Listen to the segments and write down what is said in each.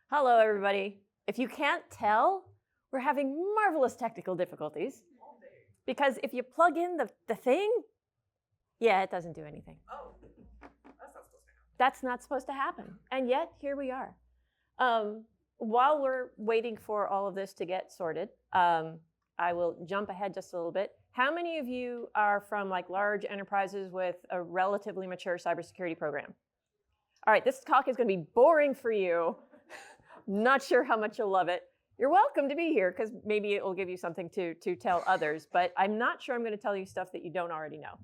Hello, everybody. If you can't tell, we're having marvelous technical difficulties. Because if you plug in the thing, yeah, it doesn't do anything. Oh, that's not supposed to happen. That's not supposed to happen. And yet, here we are. While we're waiting for all of this to get sorted, I will jump ahead just a little bit. How many of you are from like large enterprises with a relatively mature cybersecurity program? All right, this talk is going to be boring for you. Not sure how much you'll love it. You're welcome to be here because maybe it will give you something to tell others, but I'm not sure I'm going to tell you stuff that you don't already know,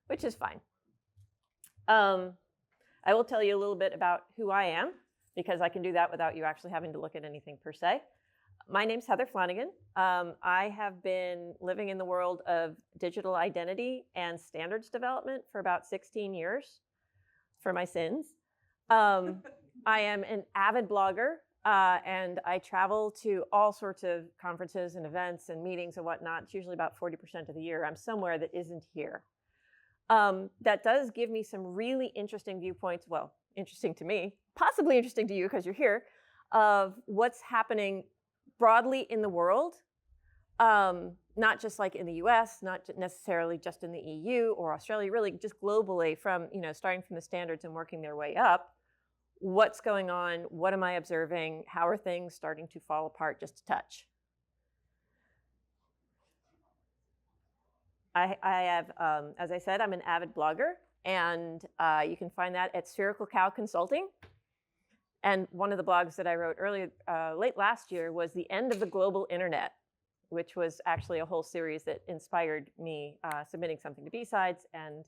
which is fine. I will tell you a little bit about who I am because I can do that without you actually having to look at anything per se. My name's Heather Flanagan. I have been living in the world of digital identity and standards development for about 16 years for my sins. I am an avid blogger. And I travel to all sorts of conferences and events and meetings and whatnot. It's usually about 40% of the year. I'm somewhere that isn't here. That does give me some really interesting viewpoints. Well, interesting to me, possibly interesting to you because you're here, of what's happening broadly in the world. Not just like in the US, not necessarily just in the EU or Australia, really just globally from, starting from the standards and working their way up. What's going on? What am I observing? How are things starting to fall apart just a touch? I have, as I said, I'm an avid blogger, and you can find that at Spherical Cow Consulting. And one of the blogs that I wrote earlier, late last year, was The End of the Global Internet, which was actually a whole series that inspired me submitting something to Bsides, and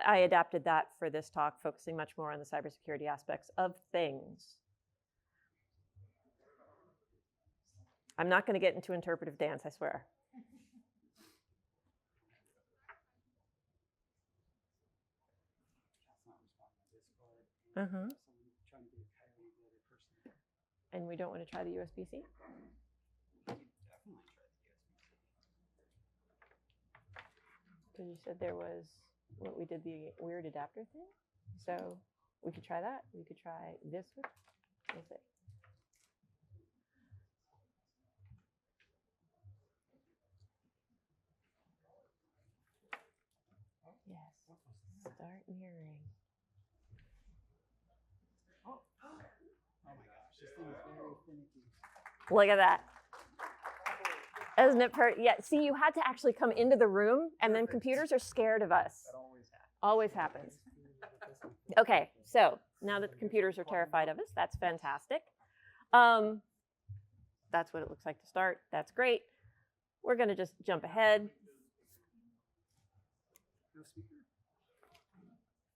I adapted that for this talk, focusing much more on the cybersecurity aspects of things. I'm not going to get into interpretive dance, I swear. And we don't want to try the USB-C? Because you said there was, what we did the weird adapter thing. So we could try that. We could try this with it. Yes. Start mirroring. Oh my gosh, this thing is very finicky. Look at that. Isn't it yeah, see, you had to actually come into the room, and then computers are scared of us. That always happens. Okay, so now that the computers are terrified of us, that's fantastic. That's what it looks like to start. That's great. We're going to just jump ahead. No speaker?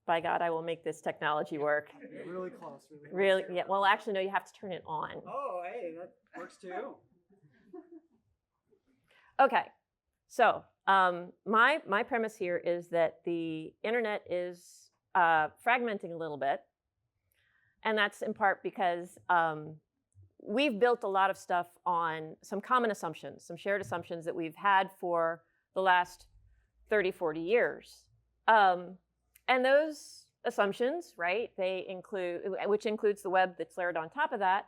By God, I will make this technology work. Really close. Really? Yeah. Well, actually, no. You have to turn it on. Oh, hey, that works too. Okay. So my premise here is that the internet is fragmenting a little bit, and that's in part because we've built a lot of stuff on some common assumptions, some shared assumptions that we've had for the last 30, 40 years. And those assumptions, right, which includes the web that's layered on top of that,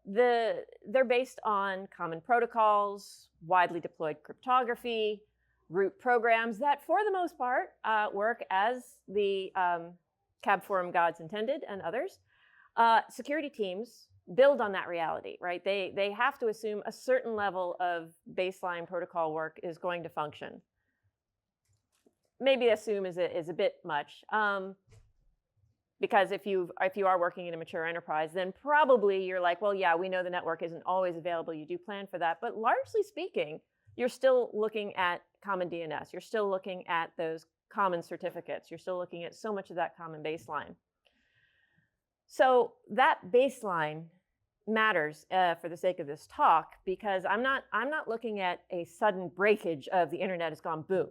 they're based on common protocols, widely deployed cryptography, root programs that, for the most part, work as the CAB forum gods intended and others. Security teams build on that reality, right? They have to assume a certain level of baseline protocol work is going to function. Maybe assume is a bit much. Because if you are working in a mature enterprise, then probably you're like, well, yeah, we know the network isn't always available. You do plan for that. But largely speaking, you're still looking at common DNS. You're still looking at those common certificates. You're still looking at so much of that common baseline. So that baseline matters for the sake of this talk, because I'm not looking at a sudden breakage of the internet has gone boom.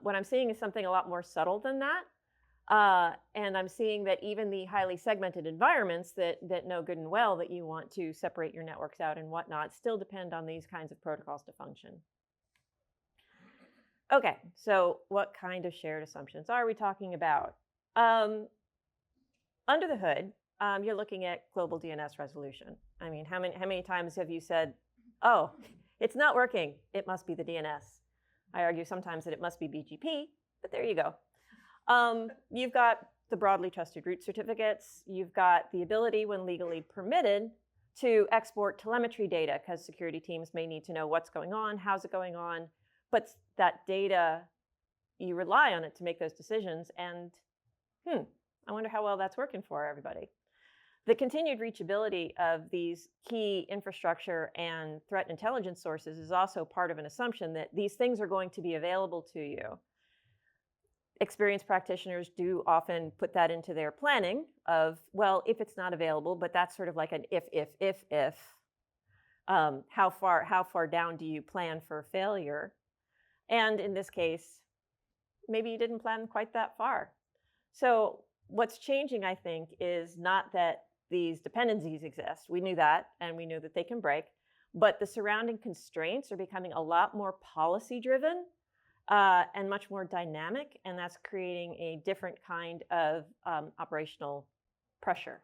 What I'm seeing is something a lot more subtle than that. And I'm seeing that even the highly segmented environments that know good and well that you want to separate your networks out and whatnot still depend on these kinds of protocols to function. Okay, so what kind of shared assumptions are we talking about? Under the hood, you're looking at global DNS resolution. I mean, how many times have you said, oh, it's not working, it must be the DNS? I argue sometimes that it must be BGP, but there you go. You've got the broadly trusted root certificates. You've got the ability, when legally permitted, to export telemetry data, because security teams may need to know what's going on, how's it going on. But that data, you rely on it to make those decisions. And I wonder how well that's working for everybody. The continued reachability of these key infrastructure and threat intelligence sources is also part of an assumption that these things are going to be available to you. Experienced practitioners do often put that into their planning of, well, if it's not available, but that's sort of like an if. How far down do you plan for failure? And in this case, maybe you didn't plan quite that far. So what's changing, I think, is not that these dependencies exist. We knew that, and we knew that they can break, but the surrounding constraints are becoming a lot more policy-driven and much more dynamic, and that's creating a different kind of operational pressure.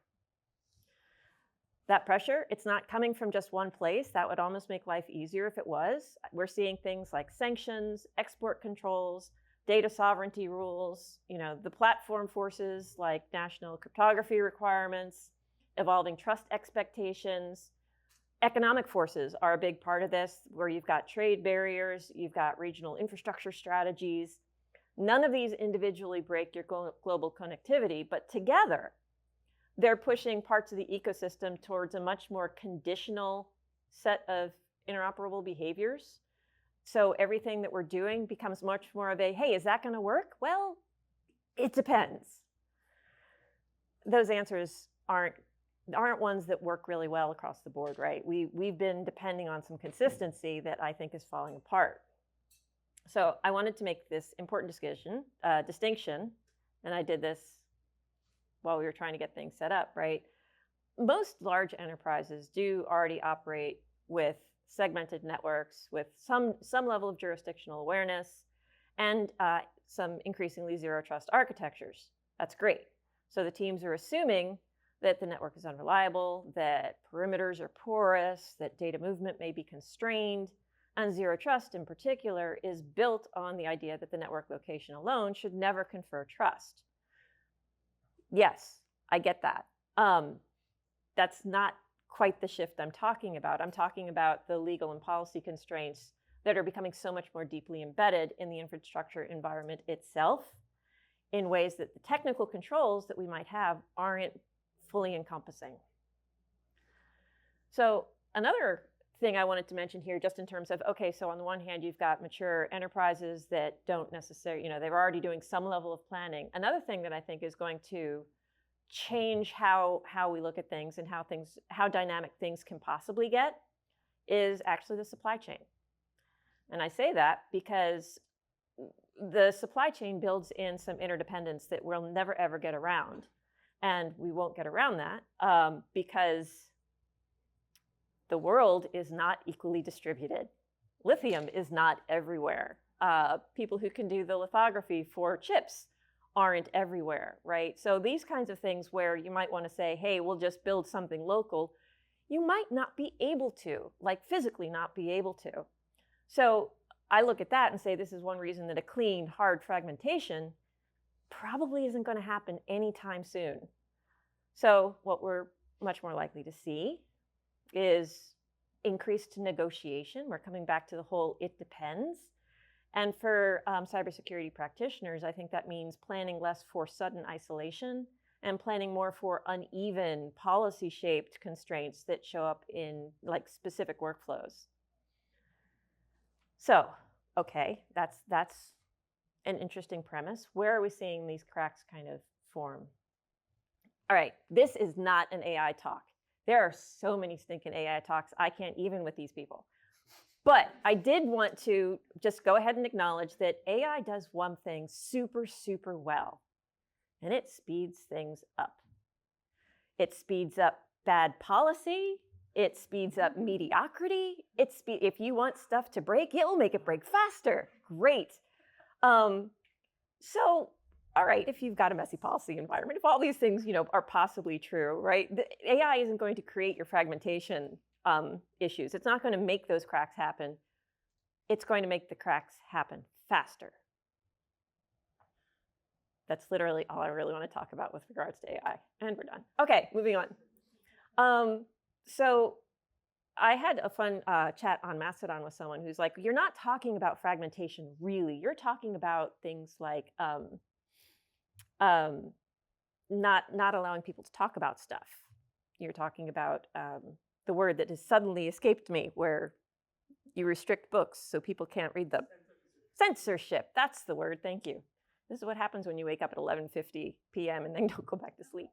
That pressure, it's not coming from just one place. That would almost make life easier if it was. We're seeing things like sanctions, export controls, data sovereignty rules, the platform forces like national cryptography requirements, evolving trust expectations. Economic forces are a big part of this, where you've got trade barriers, you've got regional infrastructure strategies. None of these individually break your global connectivity, but together, they're pushing parts of the ecosystem towards a much more conditional set of interoperable behaviors. So everything that we're doing becomes much more of a, hey, is that going to work? Well, it depends. Those answers aren't ones that work really well across the board, right? We've been depending on some consistency that I think is falling apart. So I wanted to make this important distinction, and I did this while we were trying to get things set up, right? Most large enterprises do already operate with segmented networks with some level of jurisdictional awareness and some increasingly zero trust architectures. That's great. So the teams are assuming that the network is unreliable, that perimeters are porous, that data movement may be constrained, and zero trust in particular is built on the idea that the network location alone should never confer trust. Yes, I get that. That's not quite the shift I'm talking about. I'm talking about the legal and policy constraints that are becoming so much more deeply embedded in the infrastructure environment itself in ways that the technical controls that we might have aren't fully encompassing. So another thing I wanted to mention here, just in terms of, okay, so on the one hand, you've got mature enterprises that don't necessarily, they're already doing some level of planning. Another thing that I think is going to change how we look at things and how dynamic things can possibly get is actually the supply chain. And I say that because the supply chain builds in some interdependence that we'll never ever get around. And we won't get around that because the world is not equally distributed. Lithium is not everywhere. People who can do the lithography for chips aren't everywhere, right? So these kinds of things where you might want to say, hey, we'll just build something local, you might not be able to, like physically not be able to. So I look at that and say this is one reason that a clean, hard fragmentation probably isn't going to happen anytime soon. So what we're much more likely to see is increased negotiation. We're coming back to the whole it depends. And for cybersecurity practitioners, I think that means planning less for sudden isolation and planning more for uneven, policy-shaped constraints that show up in like specific workflows. So, okay, that's an interesting premise. Where are we seeing these cracks kind of form? All right, this is not an AI talk. There are so many stinking AI talks, I can't even with these people. But I did want to just go ahead and acknowledge that AI does one thing super, super well, and it speeds things up. It speeds up bad policy. It speeds up mediocrity. If you want stuff to break, it will make it break faster. Great. So all right, if you've got a messy policy environment, if all these things, are possibly true, right? The AI isn't going to create your fragmentation issues. It's not going to make those cracks happen. It's going to make the cracks happen faster. That's literally all I really want to talk about with regards to AI. And we're done. Okay, moving on. So I had a fun chat on Mastodon with someone who's like, you're not talking about fragmentation, really. You're talking about things like not allowing people to talk about stuff. You're talking about the word that has suddenly escaped me, where you restrict books so people can't read them. Censorship, that's the word, thank you. This is what happens when you wake up at 11:50 p.m. and then don't go back to sleep.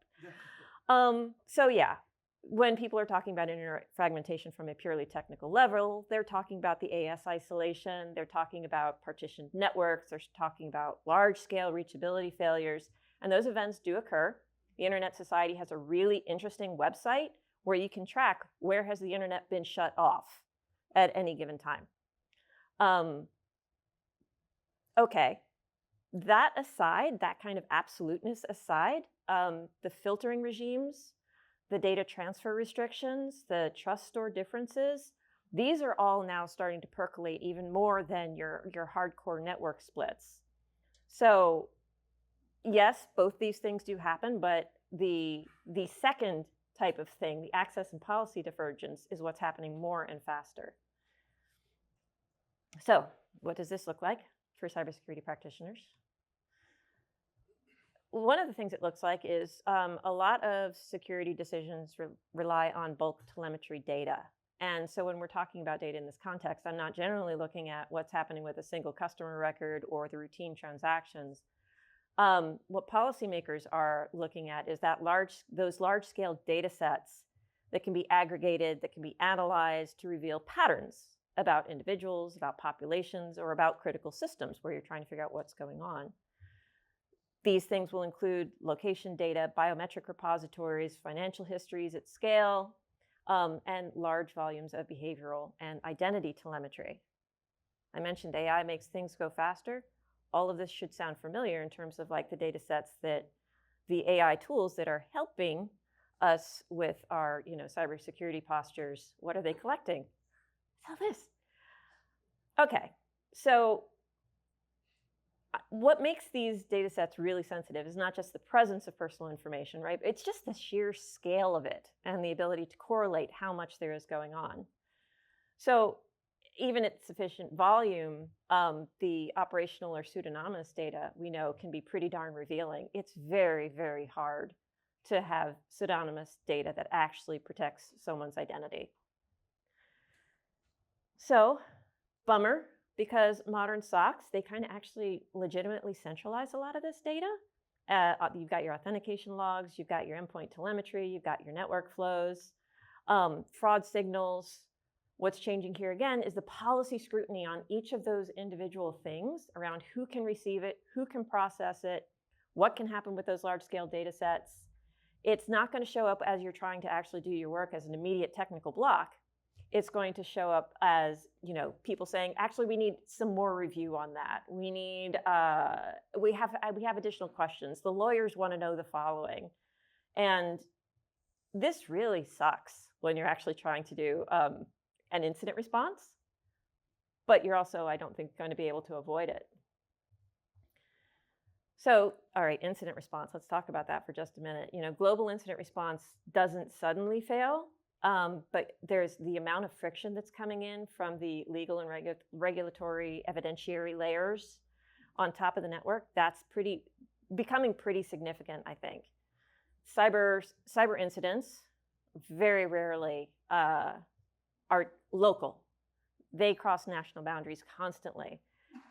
So yeah, when people are talking about internet fragmentation from a purely technical level, they're talking about the AS isolation, they're talking about partitioned networks, they're talking about large-scale reachability failures, and those events do occur. The Internet Society has a really interesting website where you can track where has the internet been shut off at any given time. Okay, that aside, that kind of absoluteness aside, the filtering regimes, the data transfer restrictions, the trust store differences, these are all now starting to percolate even more than your hardcore network splits. So yes, both these things do happen, but the second type of thing, the access and policy divergence, is what's happening more and faster. So what does this look like for cybersecurity practitioners? One of the things it looks like is a lot of security decisions rely on bulk telemetry data. And so when we're talking about data in this context, I'm not generally looking at what's happening with a single customer record or the routine transactions. What policymakers are looking at is that those large-scale data sets that can be aggregated, that can be analyzed to reveal patterns about individuals, about populations, or about critical systems where you're trying to figure out what's going on. These things will include location data, biometric repositories, financial histories at scale, and large volumes of behavioral and identity telemetry. I mentioned AI makes things go faster. All of this should sound familiar in terms of like the data sets that the AI tools that are helping us with our cybersecurity postures, what are they collecting? So this. Okay, so what makes these data sets really sensitive is not just the presence of personal information, right? It's just the sheer scale of it and the ability to correlate how much there is going on. So even at sufficient volume, the operational or pseudonymous data we know can be pretty darn revealing. It's very, very hard to have pseudonymous data that actually protects someone's identity. So, bummer, because modern SOCs, they kind of actually legitimately centralize a lot of this data. You've got your authentication logs, you've got your endpoint telemetry, you've got your network flows, fraud signals. What's changing here again is the policy scrutiny on each of those individual things around who can receive it, who can process it, what can happen with those large-scale data sets. It's not going to show up as you're trying to actually do your work as an immediate technical block. It's going to show up as, people saying, actually, we need some more review on that. We need, we have additional questions. The lawyers want to know the following. And this really sucks when you're actually trying to do an incident response, but you're also, I don't think, going to be able to avoid it. So, all right, incident response. Let's talk about that for just a minute. Global incident response doesn't suddenly fail. But there's the amount of friction that's coming in from the legal and regulatory evidentiary layers on top of the network. That's becoming pretty significant, I think. Cyber incidents very rarely are local. They cross national boundaries constantly.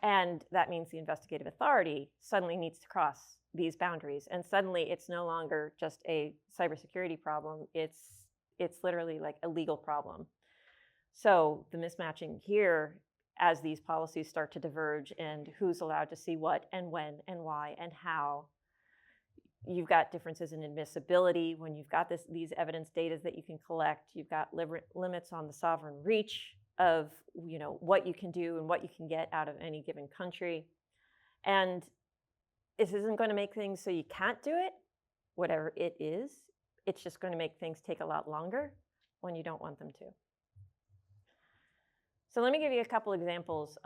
And that means the investigative authority suddenly needs to cross these boundaries. And suddenly it's no longer just a cybersecurity problem. It's literally like a legal problem. So the mismatching here, as these policies start to diverge and who's allowed to see what and when and why and how, you've got differences in admissibility when you've got these evidence data that you can collect. You've got limits on the sovereign reach of what you can do and what you can get out of any given country. And this isn't going to make things so you can't do it, whatever it is. It's just going to make things take a lot longer when you don't want them to. So let me give you a couple examples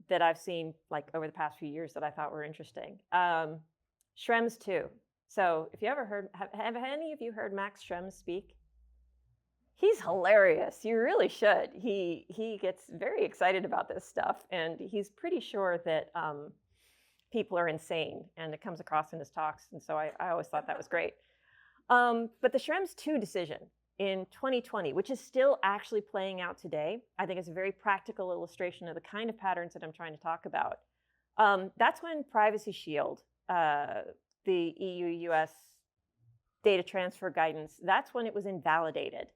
that I've seen like over the past few years that I thought were interesting. Schrems 2. So if you ever heard, have any of you heard Max Schrems speak? He's hilarious. You really should. He gets very excited about this stuff, and he's pretty sure that people are insane, and it comes across in his talks, and so I always thought that was great. But the Schrems 2 decision in 2020, which is still actually playing out today, I think is a very practical illustration of the kind of patterns that I'm trying to talk about. That's when Privacy Shield, the EU-US data transfer guidance, that's when it was invalidated.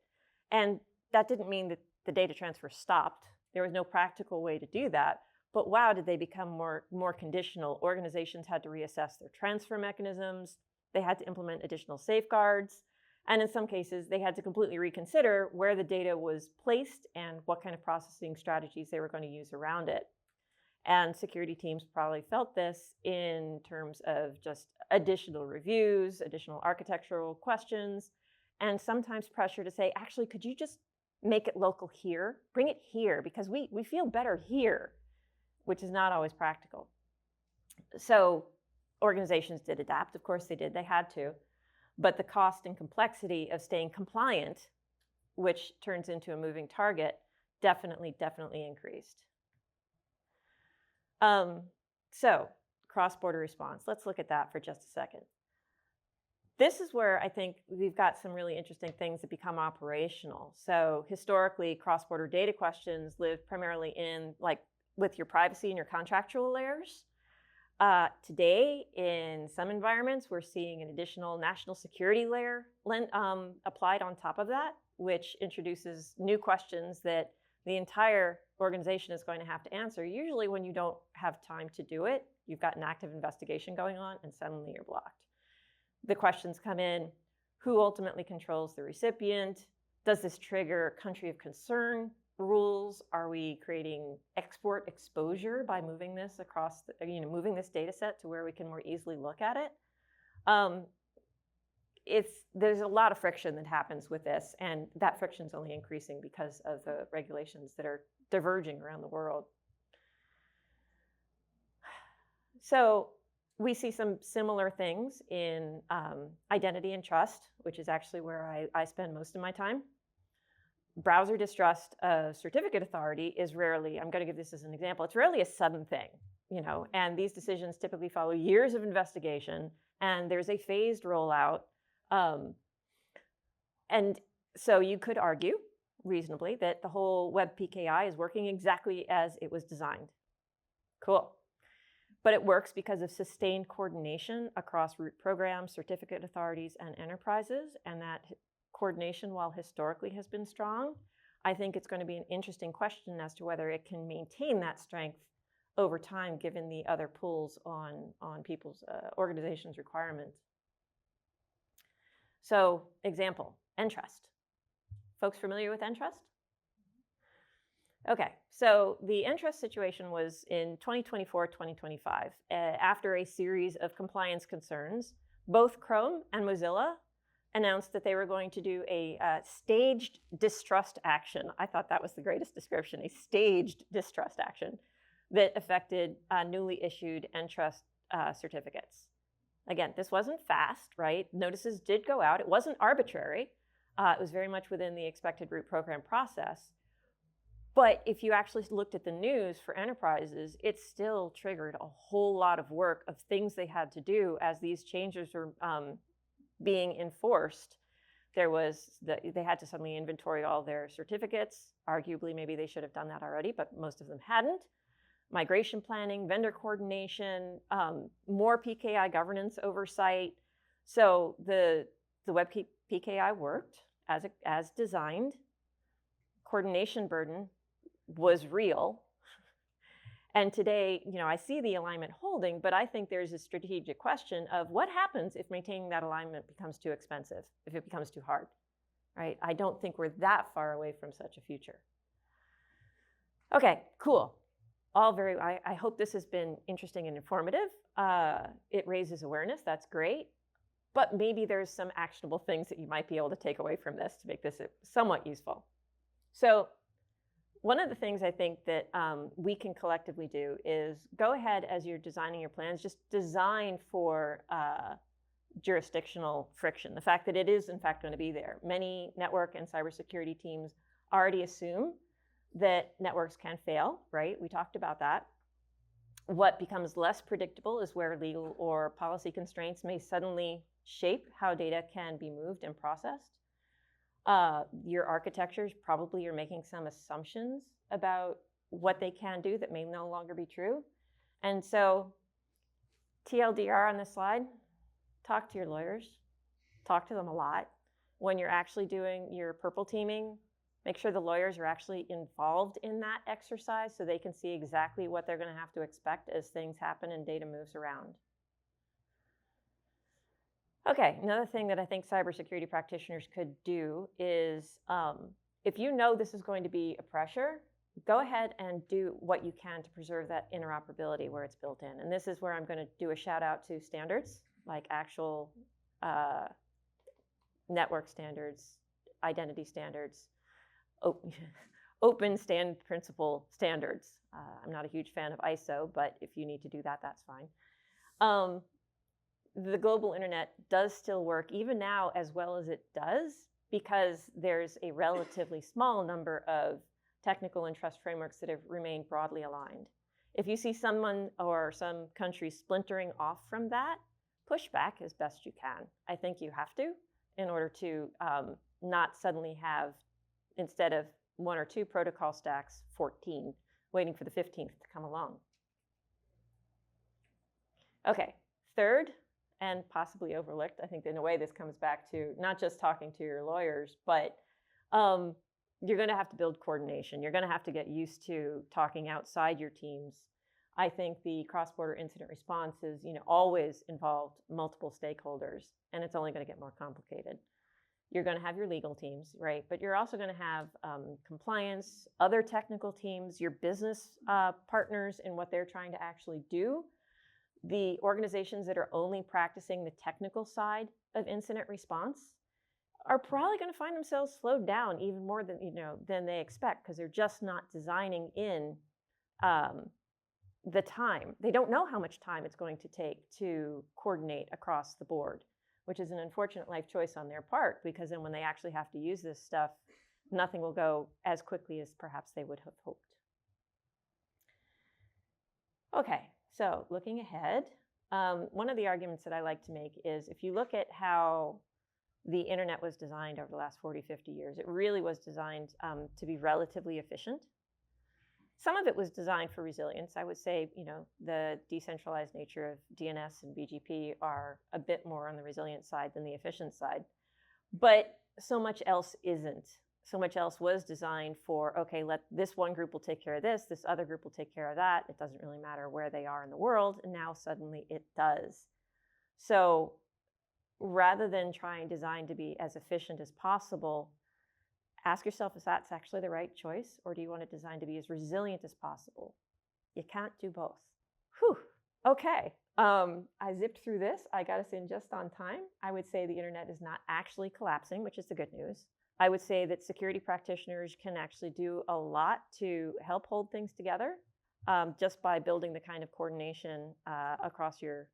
And that didn't mean that the data transfer stopped. There was no practical way to do that. But wow, did they become more conditional. Organizations had to reassess their transfer mechanisms. They had to implement additional safeguards. And in some cases, they had to completely reconsider where the data was placed and what kind of processing strategies they were going to use around it. And security teams probably felt this in terms of just additional reviews, additional architectural questions, and sometimes pressure to say, actually, could you just make it local here? Bring it here, because we feel better here, which is not always practical. So organizations did adapt. Of course they did. They had to. But the cost and complexity of staying compliant, which turns into a moving target, definitely increased. So cross-border response. Let's look at that for just a second. This is where I think we've got some really interesting things that become operational. So historically, cross-border data questions lived primarily in, like, with your privacy and your contractual layers. Today, in some environments, we're seeing an additional national security layer applied on top of that, which introduces new questions that the entire organization is going to have to answer. Usually when you don't have time to do it, you've got an active investigation going on, and suddenly you're blocked. The questions come in: who ultimately controls the recipient? Does this trigger country of concern rules? Are we creating export exposure by moving this across, moving this data set to where we can more easily look at it? There's a lot of friction that happens with this, and that friction is only increasing because of the regulations that are diverging around the world. So we see some similar things in identity and trust, which is actually where I spend most of my time. Browser distrust of certificate authority is rarely, I'm going to give this as an example, it's rarely a sudden thing, and these decisions typically follow years of investigation, and there's a phased rollout. And so you could argue reasonably that the whole web PKI is working exactly as it was designed. Cool. But it works because of sustained coordination across root programs, certificate authorities, and enterprises, and that coordination, while historically has been strong, I think it's going to be an interesting question as to whether it can maintain that strength over time, given the other pulls on people's organizations' requirements. So, example, Entrust. Folks familiar with Entrust? Okay, so the Entrust situation was in 2024-2025. After a series of compliance concerns, both Chrome and Mozilla announced that they were going to do a staged distrust action. I thought that was the greatest description, a staged distrust action that affected newly issued Entrust certificates. Again, this wasn't fast, right? Notices did go out. It wasn't arbitrary. It was very much within the expected root program process. But if you actually looked at the news for enterprises, it still triggered a whole lot of work of things they had to do as these changes were being enforced. They had to suddenly inventory all their certificates. Arguably, maybe they should have done that already, but most of them hadn't. Migration planning, vendor coordination, more PKI governance oversight. So the web PKI worked as designed. Coordination burden was real. And today, I see the alignment holding, but I think there's a strategic question of what happens if maintaining that alignment becomes too expensive, if it becomes too hard, right? I don't think we're that far away from such a future. Okay, cool. all very, I hope this has been interesting and informative. It raises awareness, that's great. But maybe there's some actionable things that you might be able to take away from this to make this somewhat useful. So one of the things I think that we can collectively do is go ahead as you're designing your plans, just design for jurisdictional friction. The fact that it is in fact going to be there. Many network and cybersecurity teams already assume that networks can fail, right? We talked about that. What becomes less predictable is where legal or policy constraints may suddenly shape how data can be moved and processed. Your architectures, probably you're making some assumptions about what they can do that may no longer be true. And so TLDR on this slide, talk to your lawyers, talk to them a lot. When you're actually doing your purple teaming, make sure the lawyers are actually involved in that exercise so they can see exactly what they're going to have to expect as things happen and data moves around. Okay, another thing that I think cybersecurity practitioners could do is, if you know this is going to be a pressure, go ahead and do what you can to preserve that interoperability where it's built in. And this is where I'm going to do a shout out to standards, like actual network standards, identity standards, open principle standards. I'm not a huge fan of ISO, but if you need to do that, that's fine. The global internet does still work, even now, as well as it does, because there's a relatively small number of technical and trust frameworks that have remained broadly aligned. If you see someone or some country splintering off from that, push back as best you can. I think you have to, in order to not suddenly have, instead of 1 or 2 protocol stacks, 14, waiting for the 15th to come along. Okay, third, and possibly overlooked, I think in a way this comes back to not just talking to your lawyers, but you're going to have to build coordination. You're going to have to get used to talking outside your teams. I think the cross-border incident response is, always involved multiple stakeholders, and it's only going to get more complicated. You're going to have your legal teams, right? But you're also going to have compliance, other technical teams, your business partners in what they're trying to actually do. The organizations that are only practicing the technical side of incident response are probably going to find themselves slowed down even more than they expect, because they're just not designing in the time. They don't know how much time it's going to take to coordinate across the board, which is an unfortunate life choice on their part, because then when they actually have to use this stuff, nothing will go as quickly as perhaps they would have hoped. Okay. So looking ahead, one of the arguments that I like to make is if you look at how the internet was designed over the last 40, 50 years, it really was designed to be relatively efficient. Some of it was designed for resilience. I would say, the decentralized nature of DNS and BGP are a bit more on the resilient side than the efficient side. But so much else isn't. So much else was designed for, okay, this one group will take care of this other group will take care of that. It doesn't really matter where they are in the world, and now suddenly it does. So rather than trying design to be as efficient as possible, ask yourself, is that actually the right choice, or do you want it designed to be as resilient as possible? You can't do both. Whew, okay. I zipped through this. I got us in just on time. I would say the internet is not actually collapsing, which is the good news. I would say that security practitioners can actually do a lot to help hold things together just by building the kind of coordination across your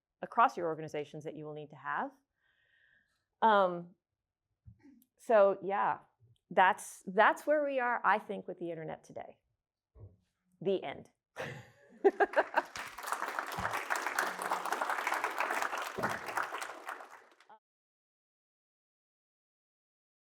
organizations that you will need to have. So yeah, that's where we are, I think, with the internet today. The end.